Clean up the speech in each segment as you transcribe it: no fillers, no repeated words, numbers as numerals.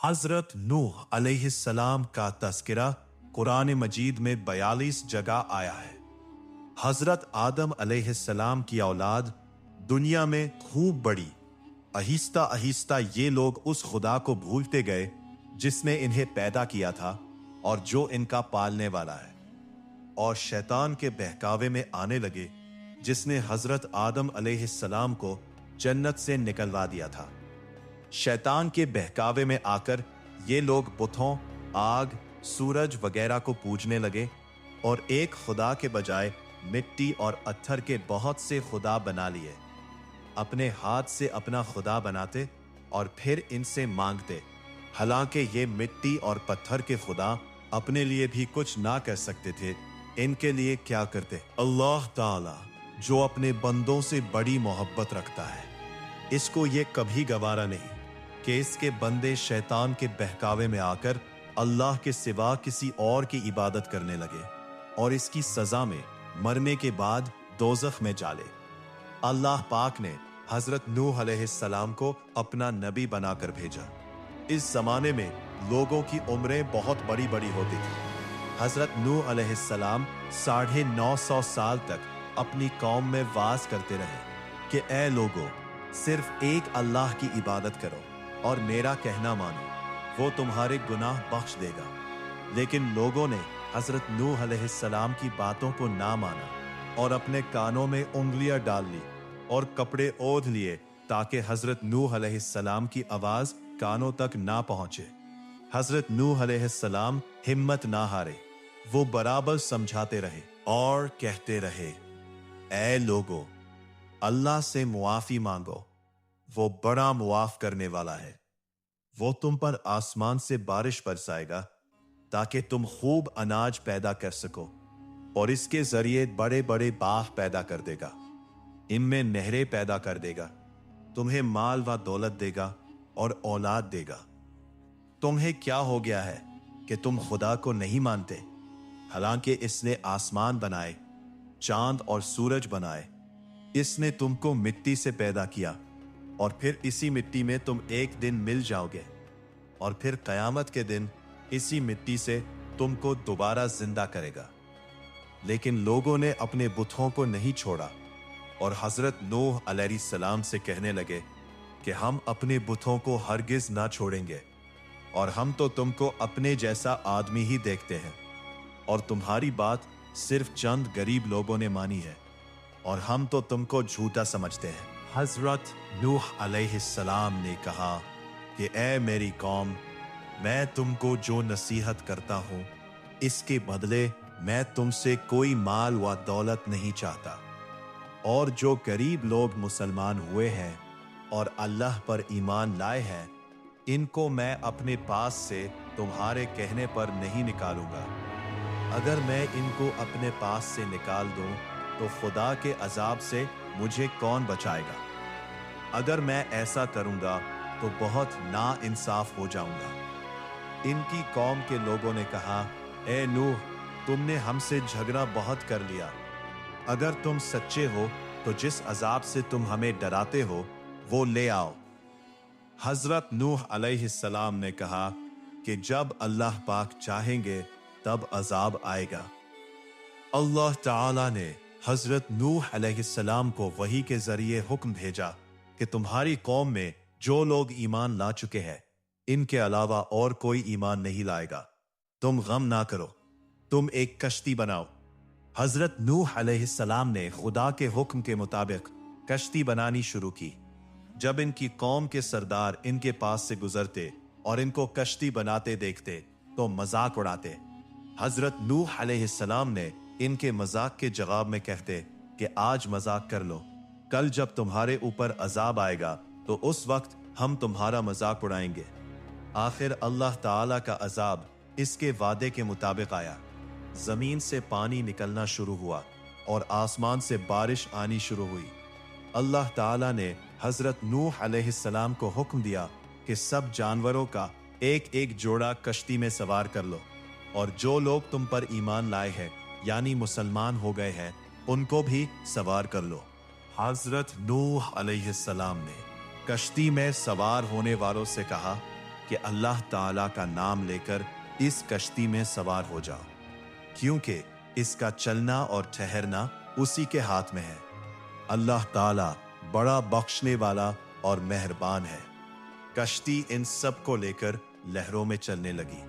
हजरत नूह अलैहिस्सलाम का तस्करा कुरान मजीद में 42 जगह आया है। हजरत आदम अलैहिस्सलाम की औलाद दुनिया में खूब बड़ी। आहिस्ता आहिस्ता ये लोग उस खुदा को भूलते गए जिसने इन्हें पैदा किया था और जो इनका पालने वाला है, और शैतान के बहकावे में आने लगे जिसने हजरत आदम अलैहिस्सलाम को जन्नत से निकलवा दिया था। शैतान के बहकावे में आकर ये लोग बुतों, आग, सूरज वगैरह को पूजने लगे और एक खुदा के बजाय मिट्टी और पत्थर के बहुत से खुदा बना लिए। अपने हाथ से अपना खुदा बनाते और फिर इनसे मांगते, हालांकि ये मिट्टी और पत्थर के खुदा अपने लिए भी कुछ ना कर सकते थे, इनके लिए क्या करते? अल्लाह ताला जो अपने बंदों से बड़ी मोहब्बत रखता है, इसको ये कभी गवारा नहीं कि इसके बंदे शैतान के बहकावे में आकर अल्लाह के सिवा किसी और की इबादत करने लगे और इसकी सजा में मरने के बाद दोज़ख में जाले। अल्लाह पाक ने हजरत नूह अलैहिस्सलाम को अपना नबी बनाकर भेजा। इस जमाने में लोगों की उम्रें बहुत बड़ी बड़ी होती थी। हजरत नूह अलैहिस्सलाम 950 साल तक अपनी कौम में वास करते रहे कि ए लोगों, सिर्फ एक अल्लाह की इबादत करो और मेरा कहना मानो, वो तुम्हारे गुनाह बख्श देगा। लेकिन लोगों ने हजरत नूह अलैहिस्सलाम की बातों को ना माना और अपने कानों में उंगलियां डाल ली और कपड़े ओढ़ लिए ताकि हजरत नूह अलैहिस्सलाम की आवाज कानों तक ना पहुंचे। हजरत नूह अलैहिस्सलाम हिम्मत ना हारे, वो बराबर समझाते रहे और कहते रहे, ऐ लोगो, अल्लाह से मुआफी मांगो, वो बड़ा मुआफ करने वाला है। वो तुम पर आसमान से बारिश बरसाएगा ताकि तुम खूब अनाज पैदा कर सको और इसके जरिए बड़े बड़े बाग पैदा कर देगा, इनमें नहरें पैदा कर देगा, तुम्हें माल व दौलत देगा और औलाद देगा। तुम्हें क्या हो गया है कि तुम खुदा को नहीं मानते, हालांकि इसने आसमान बनाए, चांद और सूरज बनाए। इसने तुमको मिट्टी से पैदा किया और फिर इसी मिट्टी में तुम एक दिन मिल जाओगे और फिर कयामत के दिन इसी मिट्टी से तुमको दोबारा जिंदा करेगा। लेकिन लोगों ने अपने बुतों को नहीं छोड़ा और हजरत नूह अलैहिस्सलाम से कहने लगे कि हम अपने बुतों को हरगिज ना छोड़ेंगे और हम तो तुमको अपने जैसा आदमी ही देखते हैं और तुम्हारी बात सिर्फ चंद गरीब लोगों ने मानी है और हम तो तुमको झूठा समझते हैं। हजरत नूह अलैहिस्सलाम ने कहा कि ए मेरी कौम, मैं तुमको जो नसीहत करता हूं, इसके बदले मैं तुमसे कोई माल व दौलत नहीं चाहता, और जो गरीब लोग मुसलमान हुए हैं और अल्लाह पर ईमान लाए हैं, इनको मैं अपने पास से तुम्हारे कहने पर नहीं निकालूंगा। अगर मैं इनको अपने पास से निकाल दूं तो खुदा के अजाब से मुझे कौन बचाएगा? अगर मैं ऐसा करूंगा तो बहुत नाइंसाफ हो जाऊंगा। इनकी कौम के लोगों ने कहा, ए नूह, तुमने हमसे झगड़ा बहुत कर लिया। अगर तुम सच्चे हो तो जिस अजाब से तुम हमें डराते हो वो ले आओ। हजरत नूह अलैहिस्सलाम ने कहा कि जब अल्लाह पाक चाहेंगे तब अजाब आएगा। अल्लाह ताला ने हजरत नूह अलैहिस्सलाम को वही के जरिए हुक्म भेजा कि तुम्हारी कौम में जो लोग ईमान ला चुके हैं, इनके अलावा और कोई ईमान नहीं लाएगा। तुम गम ना करो, तुम एक कश्ती बनाओ। हजरत नूह अलैहिस्सलाम ने खुदा के हुक्म के मुताबिक कश्ती बनानी शुरू की। जब इनकी कौम के सरदार इनके पास से गुजरते और इनको कश्ती बनाते देखते तो मजाक उड़ाते। हजरत नूह अलैहिस्सलाम ने इनके मजाक के जवाब में कहते कि आज मजाक कर लो, कल जब तुम्हारे ऊपर अजाब आएगा तो उस वक्त हम तुम्हारा मजाक उड़ाएंगे। आखिर अल्लाह ताला का अजाब इसके वादे के मुताबिक आया। जमीन से पानी निकलना शुरू हुआ और आसमान से बारिश आनी शुरू हुई। अल्लाह ताला ने हजरत नूह अलैहिस्सलाम को हुक्म दिया कि सब जानवरों का एक एक जोड़ा कश्ती में सवार कर लो और जो लोग तुम पर ईमान लाए हैं यानी मुसलमान हो गए हैं, उनको भी सवार कर लो। हजरत नूह अलैहिस्सलाम ने कश्ती में सवार होने वालों से कहा कि کہ اللہ تعالیٰ کا نام لے کر اس کشتی میں سوار ہو جاؤ، کیونکہ اس کا چلنا اور ٹھہرنا اسی کے ہاتھ میں ہے۔ اللہ تعالیٰ بڑا بخشنے والا اور مہربان ہے۔ کشتی ان سب کو لے کر لہروں میں چلنے لگی۔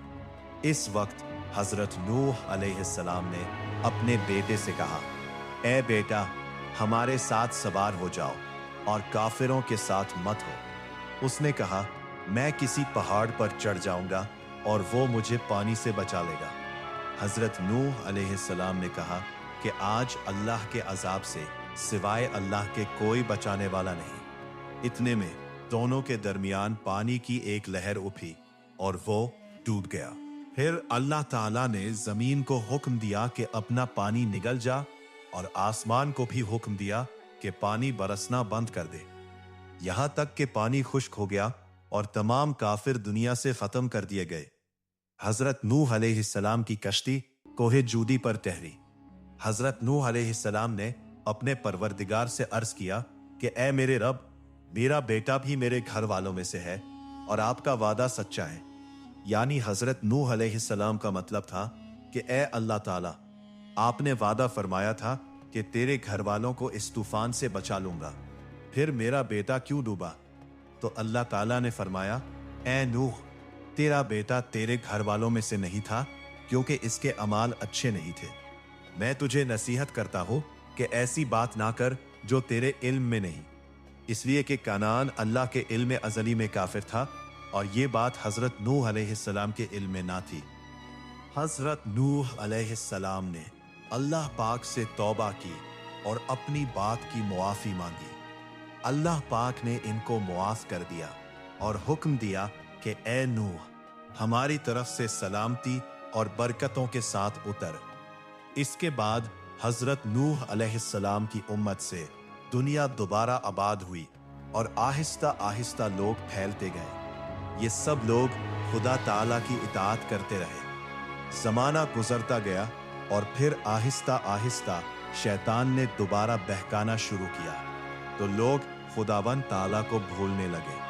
اس وقت حضرت نوح علیہ السلام نے اپنے بیٹے سے کہا، اے بیٹا، ہمارے ساتھ سوار ہو جاؤ اور کافروں کے ساتھ مت ہو۔ اس نے کہا، میں کسی پہاڑ پر چڑھ جاؤں گا اور وہ مجھے پانی سے بچا لے گا۔ حضرت نوح علیہ السلام نے کہا کہ آج اللہ کے عذاب سے سوائے اللہ کے کوئی بچانے والا نہیں۔ اتنے میں دونوں کے درمیان پانی کی ایک لہر اٹھی اور وہ ٹوٹ گیا۔ پھر اللہ تعالیٰ نے زمین کو حکم دیا کہ اپنا پانی نگل جا، اور آسمان کو بھی حکم دیا کہ پانی برسنا بند کر دے، یہاں تک کہ پانی خشک ہو گیا اور تمام کافر دنیا سے ختم کر دیے گئے۔ حضرت نوح علیہ السلام کی کشتی کوہ جودی پر ٹھہری۔ حضرت نوح علیہ السلام نے اپنے پروردگار سے عرض کیا کہ اے میرے رب، میرا بیٹا بھی میرے گھر والوں میں سے ہے اور آپ کا وعدہ سچا ہے۔ یعنی حضرت نوح علیہ السلام کا مطلب تھا کہ اے اللہ تعالیٰ، آپ نے وعدہ فرمایا تھا کہ تیرے گھر والوں کو اس طوفان سے بچا لوں گا، پھر میرا بیٹا کیوں ڈوبا؟ تو اللہ تعالیٰ نے فرمایا، اے نوح، تیرا بیٹا تیرے گھر والوں میں سے نہیں تھا کیونکہ اس کے اعمال اچھے نہیں تھے۔ میں تجھے نصیحت کرتا ہوں کہ ایسی بات نہ کر جو تیرے علم میں نہیں، اس لیے کہ کنعان اللہ کے علم ازلی میں کافر تھا اور یہ بات حضرت نوح علیہ السلام کے علم میں نہ تھی۔ حضرت نوح علیہ السلام نے اللہ پاک سے توبہ کی اور اپنی بات کی معافی مانگی۔ اللہ پاک نے ان کو معاف کر دیا اور حکم دیا کہ اے نوح، ہماری طرف سے سلامتی اور برکتوں کے ساتھ اتر۔ اس کے بعد حضرت نوح علیہ السلام کی امت سے دنیا دوبارہ آباد ہوئی اور آہستہ آہستہ لوگ پھیلتے گئے۔ یہ سب لوگ خدا تعالیٰ کی اطاعت کرتے رہے۔ زمانہ گزرتا گیا اور پھر آہستہ آہستہ شیطان نے دوبارہ بہکانا شروع کیا، تو لوگ خداوند تعالیٰ کو بھولنے لگے۔